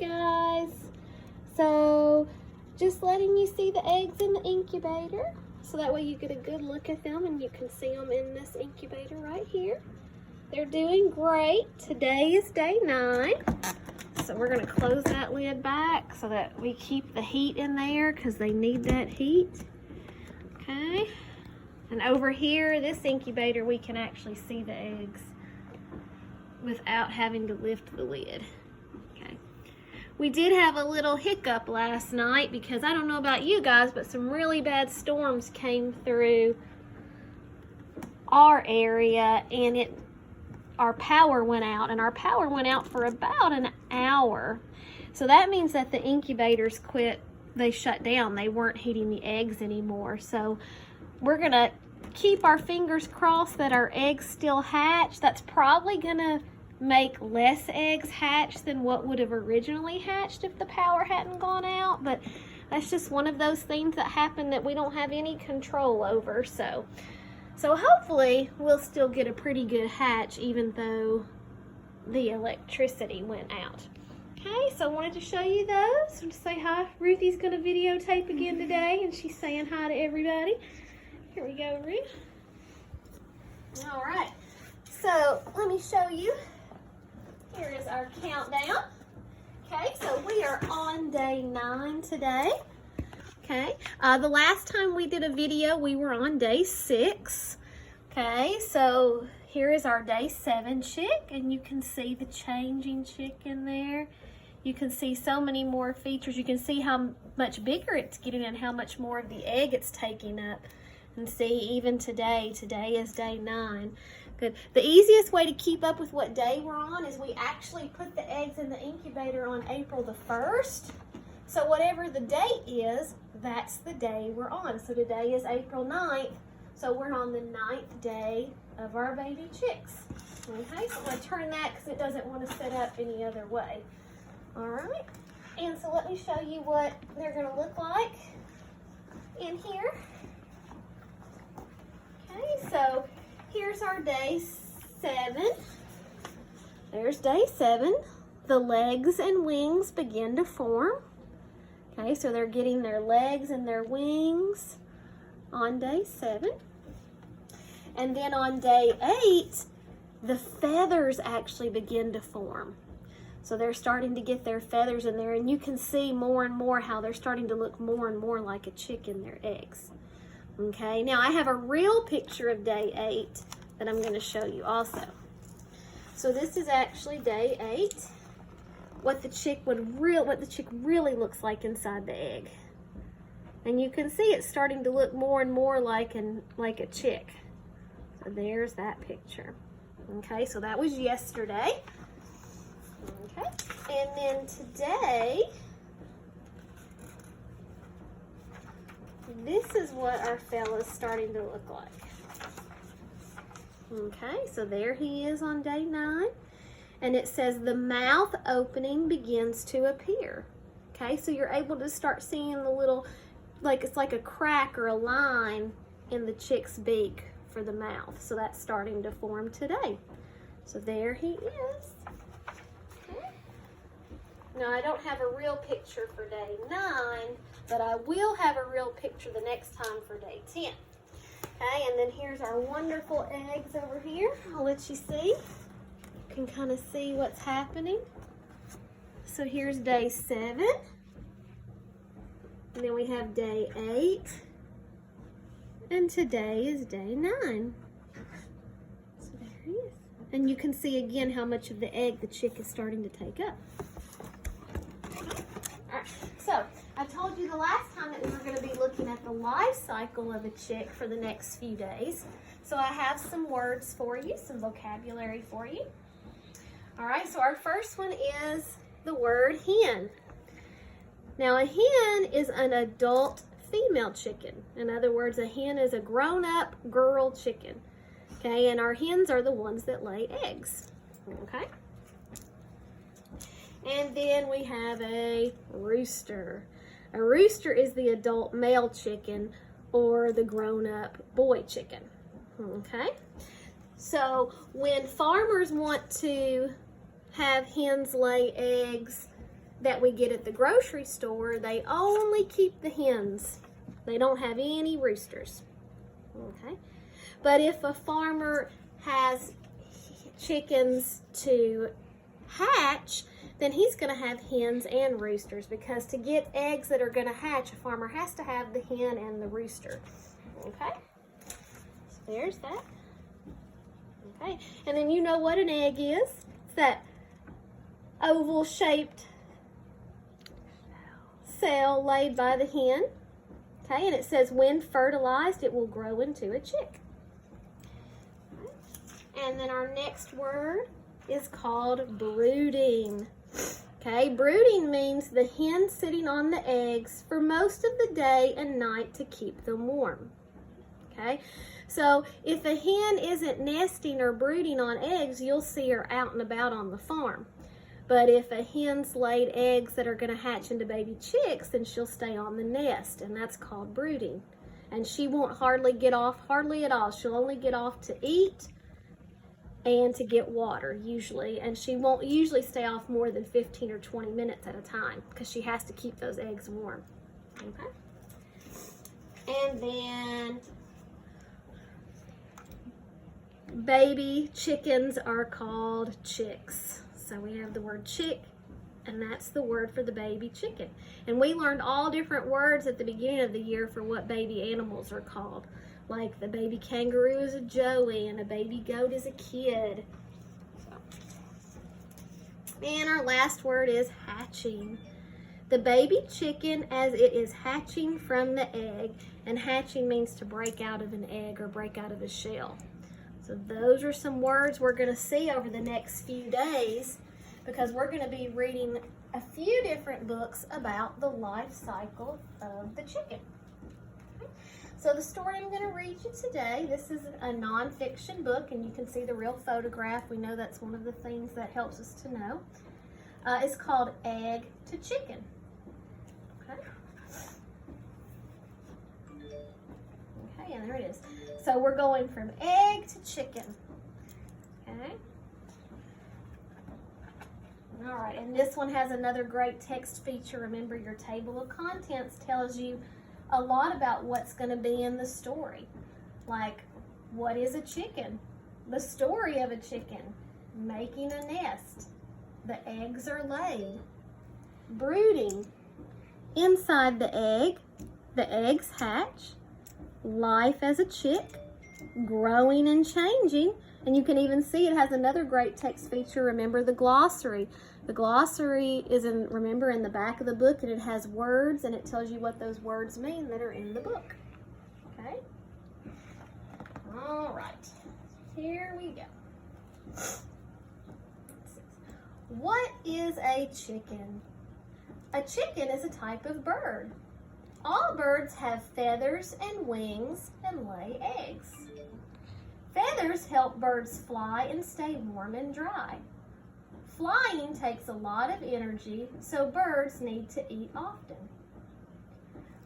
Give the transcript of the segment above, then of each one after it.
guys. So just letting you see the eggs in the incubator, so that way you get a good look at them and you can see them in this incubator right here. They're doing great. Today is day 9. So we're going to close that lid back so that we keep the heat in there because they need that heat. Okay. And over here, this incubator, we can actually see the eggs without having to lift the lid. Okay. We did have a little hiccup last night because I don't know about you guys, but some really bad storms came through our area and our power went out, and our power went out for about an hour. So that means that the incubators they shut down. They weren't heating the eggs anymore. So we're gonna keep our fingers crossed that our eggs still hatch. That's probably gonna make less eggs hatch than what would have originally hatched if the power hadn't gone out, but that's just one of those things that happen that we don't have any control over. So hopefully we'll still get a pretty good hatch even though the electricity went out. Okay, so I wanted to show you those. To say hi. Ruthie's gonna videotape again today, and she's saying hi to everybody. Here we go, Ruth. All right, so let me show you. Here is our countdown. Okay, so we are on day 9 today. Okay, the last time we did a video, we were on day 6. Okay, so here is our day 7 chick, and you can see the changing chick in there. You can see so many more features. You can see how much bigger it's getting and how much more of the egg it's taking up. And see, even today is day 9. Good. The easiest way to keep up with what day we're on is we actually put the eggs in the incubator on April the 1st. So whatever the date is, that's the day we're on. So today is April 9th. So we're on the 9th day of our baby chicks. Okay, so I'm going to turn that because it doesn't want to set up any other way. All right, and so let me show you what they're going to look like in here. Okay, so here's our day 7. There's day 7. The legs and wings begin to form. Okay, so they're getting their legs and their wings on day 7. And then on day 8, the feathers actually begin to form. So they're starting to get their feathers in there, and you can see more and more how they're starting to look more and more like a chick in their eggs. Okay, now I have a real picture of day 8 that I'm going to show you also. So this is actually day 8. What the chick really looks like inside the egg. And you can see it's starting to look more and more like a chick. So there's that picture. Okay, so that was yesterday. Okay, and then today, this is what our fella's starting to look like. Okay, so there he is on day 9. And it says the mouth opening begins to appear. Okay, so you're able to start seeing the little, it's like a crack or a line in the chick's beak for the mouth. So that's starting to form today. So there he is. Okay. Now I don't have a real picture for day 9, but I will have a real picture the next time for day 10. Okay, and then here's our wonderful eggs over here. I'll let you see. You can kind of see what's happening. So here's day 7. And then we have day 8. And today is day 9. So there he is. And you can see again how much of the egg the chick is starting to take up. Alright, so I told you the last time that we were going to be looking at the life cycle of a chick for the next few days. So I have some words for you, some vocabulary for you. Alright, so our first one is the word hen. Now a hen is an adult female chicken. In other words, a hen is a grown-up girl chicken. Okay, and our hens are the ones that lay eggs. Okay. And then we have a rooster. A rooster is the adult male chicken or the grown-up boy chicken. Okay. So when farmers want to have hens lay eggs that we get at the grocery store, they only keep the hens. They don't have any roosters. Okay? But if a farmer has chickens to hatch, then he's going to have hens and roosters, because to get eggs that are going to hatch, a farmer has to have the hen and the rooster. Okay? So there's that. Okay, and then you know what an egg is. It's that oval-shaped cell laid by the hen. Okay, and it says when fertilized, it will grow into a chick. Okay. And then our next word is called brooding. Okay, brooding means the hen sitting on the eggs for most of the day and night to keep them warm. Okay, so if a hen isn't nesting or brooding on eggs, you'll see her out and about on the farm. But if a hen's laid eggs that are going to hatch into baby chicks, then she'll stay on the nest, and that's called brooding. And she won't hardly get off, hardly at all. She'll only get off to eat and to get water, usually. And she won't usually stay off more than 15 or 20 minutes at a time, because she has to keep those eggs warm. Okay? And then baby chickens are called chicks. So we have the word chick, and that's the word for the baby chicken. And we learned all different words at the beginning of the year for what baby animals are called. Like the baby kangaroo is a joey, and a baby goat is a kid. So. And our last word is hatching. The baby chicken as it is hatching from the egg, and hatching means to break out of an egg or break out of a shell. So those are some words we're going to see over the next few days, because we're going to be reading a few different books about the life cycle of the chicken. So the story I'm going to read you today, this is a nonfiction book, and you can see the real photograph. We know that's one of the things that helps us to know. It's called Egg to Chicken. Okay, and there it is. So we're going from egg to chicken. Okay. All right, and this one has another great text feature. Remember, your table of contents tells you a lot about what's going to be in the story. Like, what is a chicken? The story of a chicken. Making a nest. The eggs are laid. Brooding. Inside the eggs hatch. Life as a chick. Growing and changing. And you can even see it has another great text feature. Remember the glossary. The glossary is in the back of the book, and it has words, and it tells you what those words mean that are in the book. Okay? All right. Here we go. What is a chicken? A chicken is a type of bird. All birds have feathers and wings and lay eggs. Feathers help birds fly and stay warm and dry. Flying takes a lot of energy, so birds need to eat often.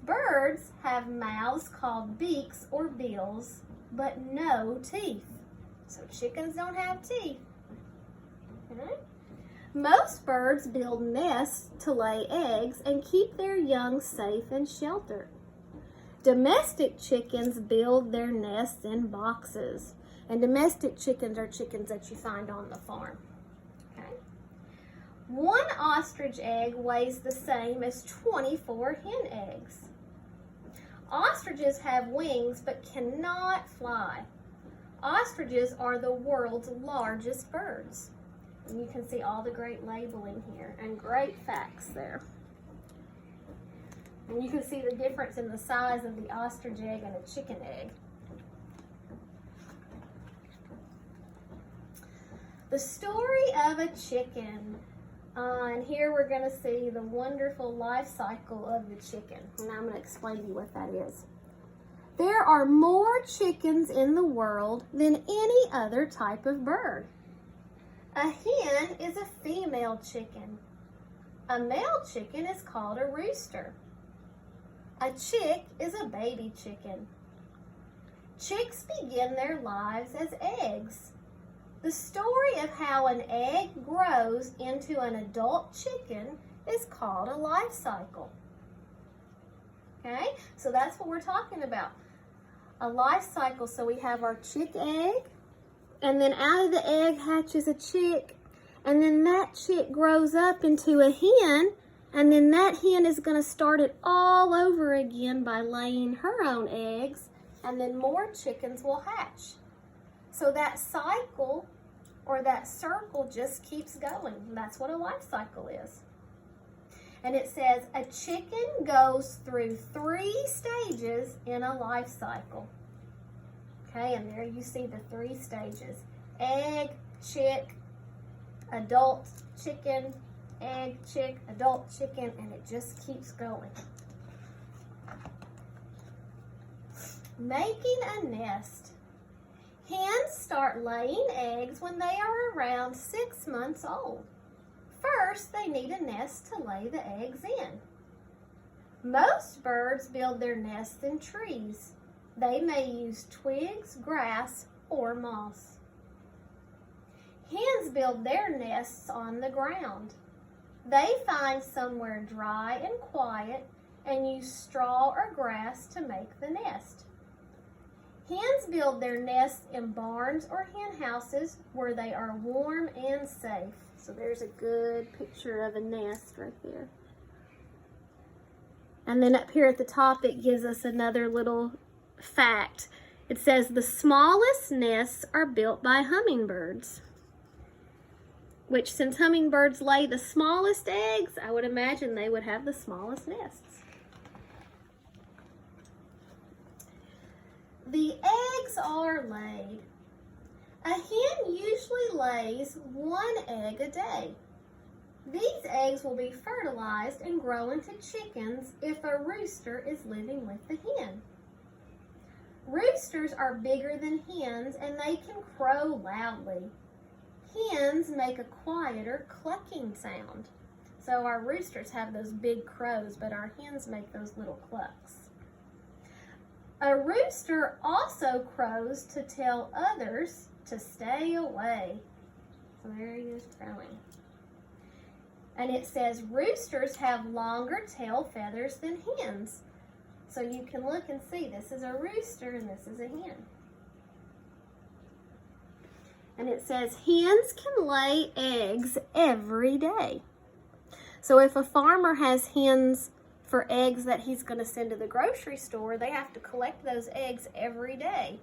Birds have mouths called beaks or bills, but no teeth. So chickens don't have teeth. Okay? Most birds build nests to lay eggs and keep their young safe and sheltered. Domestic chickens build their nests in boxes. And domestic chickens are chickens that you find on the farm. Okay? One ostrich egg weighs the same as 24 hen eggs. Ostriches have wings but cannot fly. Ostriches are the world's largest birds. And you can see all the great labeling here and great facts there. And you can see the difference in the size of the ostrich egg and a chicken egg. The story of a chicken. And here we're going to see the wonderful life cycle of the chicken. And I'm going to explain to you what that is. There are more chickens in the world than any other type of bird. A hen is a female chicken. A male chicken is called a rooster. A chick is a baby chicken. Chicks begin their lives as eggs. The story of how an egg grows into an adult chicken is called a life cycle. Okay, so that's what we're talking about. A life cycle. So we have our chick egg, and then out of the egg hatches a chick, and then that chick grows up into a hen, and then that hen is going to start it all over again by laying her own eggs, and then more chickens will hatch. So that cycle or that circle just keeps going. That's what a life cycle is. And it says a chicken goes through 3 stages in a life cycle. Okay, and there you see the 3 stages. Egg, chick, adult chicken, egg, chick, adult chicken, and it just keeps going. Making a nest. Hens start laying eggs when they are around 6 months old. First, they need a nest to lay the eggs in. Most birds build their nests in trees. They may use twigs, grass, or moss. Hens build their nests on the ground. They find somewhere dry and quiet and use straw or grass to make the nest. Hens build their nests in barns or hen houses where they are warm and safe. So there's a good picture of a nest right there. And then up here at the top it gives us another little fact. It says the smallest nests are built by hummingbirds. Which, since hummingbirds lay the smallest eggs, I would imagine they would have the smallest nests. The eggs are laid. A hen usually lays 1 egg a day. These eggs will be fertilized and grow into chickens if a rooster is living with the hen. Roosters are bigger than hens and they can crow loudly. Hens make a quieter clucking sound. So our roosters have those big crows, but our hens make those little clucks. A rooster also crows to tell others to stay away. So there he is crowing. And it says roosters have longer tail feathers than hens. So you can look and see this is a rooster and this is a hen. And it says hens can lay eggs every day. So if a farmer has hens for eggs that he's going to send to the grocery store, they have to collect those eggs every day.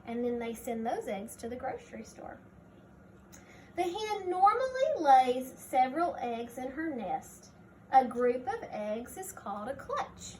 And then they send those eggs to the grocery store. The hen normally lays several eggs in her nest. A group of eggs is called a clutch.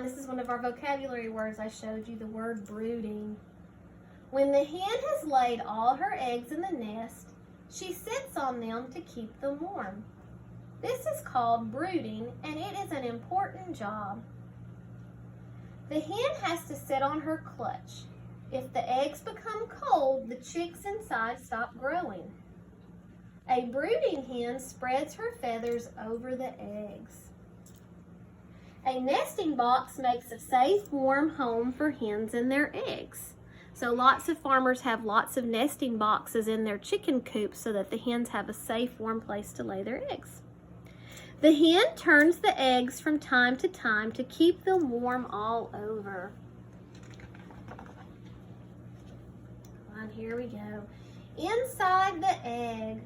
This is one of our vocabulary words I showed you, the word brooding. When the hen has laid all her eggs in the nest, she sits on them to keep them warm. This is called brooding, and it is an important job. The hen has to sit on her clutch. If the eggs become cold, the chicks inside stop growing. A brooding hen spreads her feathers over the eggs. A nesting box makes a safe, warm home for hens and their eggs. So lots of farmers have lots of nesting boxes in their chicken coops so that the hens have a safe, warm place to lay their eggs. The hen turns the eggs from time to time to keep them warm all over. Come on, here we go. Inside the egg,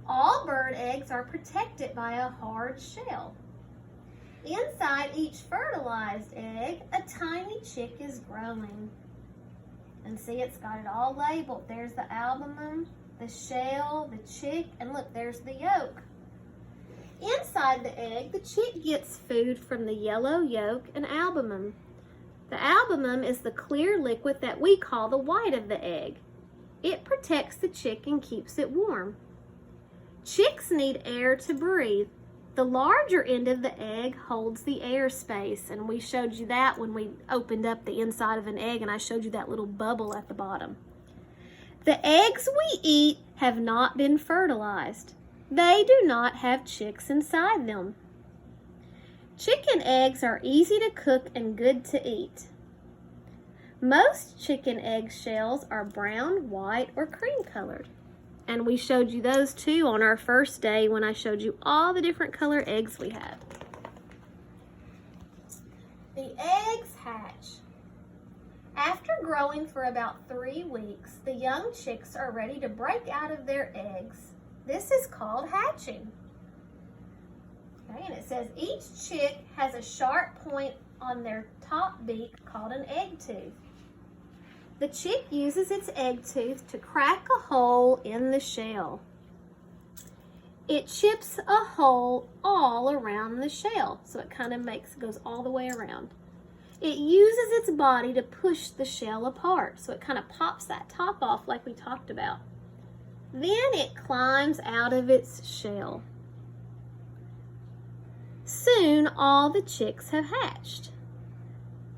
all bird eggs are protected by a hard shell. Inside each fertilized egg, a tiny chick is growing. And see, it's got it all labeled. There's the albumen, the shell, the chick, and look, there's the yolk. Inside the egg, the chick gets food from the yellow yolk and albumen. The albumen is the clear liquid that we call the white of the egg. It protects the chick and keeps it warm. Chicks need air to breathe. The larger end of the egg holds the air space, and we showed you that when we opened up the inside of an egg, and I showed you that little bubble at the bottom. The eggs we eat have not been fertilized. They do not have chicks inside them. Chicken eggs are easy to cook and good to eat. Most chicken egg shells are brown, white, or cream colored. And we showed you those too on our first day when I showed you all the different color eggs we had. The eggs hatch. After growing for about 3 weeks, the young chicks are ready to break out of their eggs. This is called hatching. Okay, and it says each chick has a sharp point on their top beak called an egg tooth. The chick uses its egg tooth to crack a hole in the shell. It chips a hole all around the shell, so it kind of goes all the way around. It uses its body to push the shell apart, so it kind of pops that top off like we talked about. Then it climbs out of its shell. Soon all the chicks have hatched.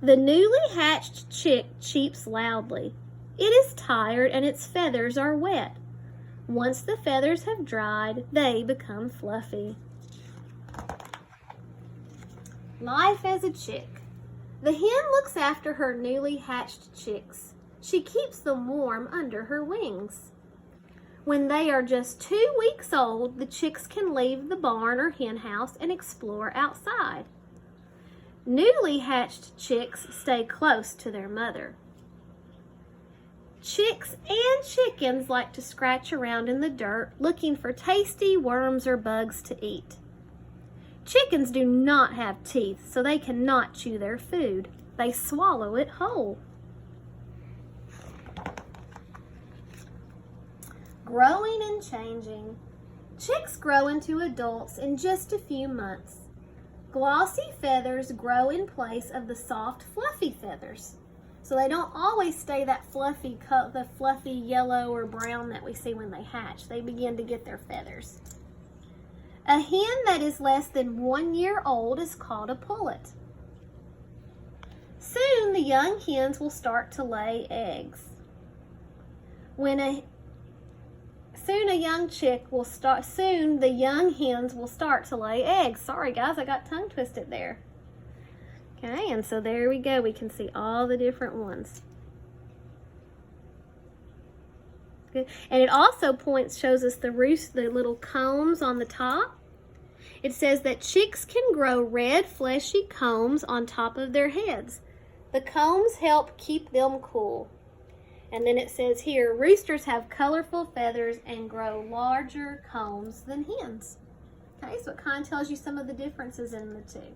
The newly hatched chick cheeps loudly. It is tired and its feathers are wet. Once the feathers have dried, they become fluffy. Life as a chick. The hen looks after her newly hatched chicks. She keeps them warm under her wings. When they are just 2 weeks old, the chicks can leave the barn or hen house and explore outside. Newly hatched chicks stay close to their mother. Chicks and chickens like to scratch around in the dirt looking for tasty worms or bugs to eat. Chickens do not have teeth, so they cannot chew their food. They swallow it whole. Growing and changing. Chicks grow into adults in just a few months. Glossy feathers grow in place of the soft, fluffy feathers. So they don't always stay that the fluffy yellow or brown that we see when they hatch. They begin to get their feathers. A hen that is less than 1 year old is called a pullet. Soon the young hens will start to lay eggs. Soon the young hens will start to lay eggs. Sorry guys, I got tongue twisted there. Okay, and so there we go. We can see all the different ones. Good. And it also shows us the little combs on the top. It says that chicks can grow red fleshy combs on top of their heads. The combs help keep them cool. And then it says here, roosters have colorful feathers and grow larger combs than hens. Okay, so it kind of tells you some of the differences in the two.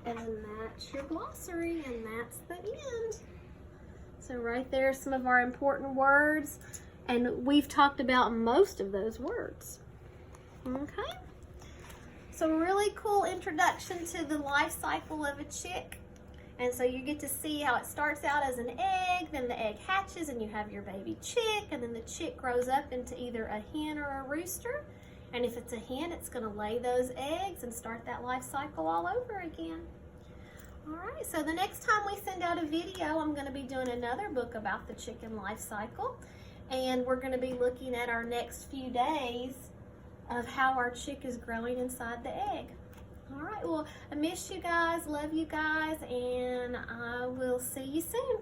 And that's your glossary, and that's the end. So right there are some of our important words, and we've talked about most of those words. Okay, so a really cool introduction to the life cycle of a chick. And so you get to see how it starts out as an egg, then the egg hatches and you have your baby chick, and then the chick grows up into either a hen or a rooster. And if it's a hen, it's going to lay those eggs and start that life cycle all over again. All right, so the next time we send out a video, I'm going to be doing another book about the chicken life cycle. And we're going to be looking at our next few days of how our chick is growing inside the egg. All right, well, I miss you guys, love you guys, and I will see you soon.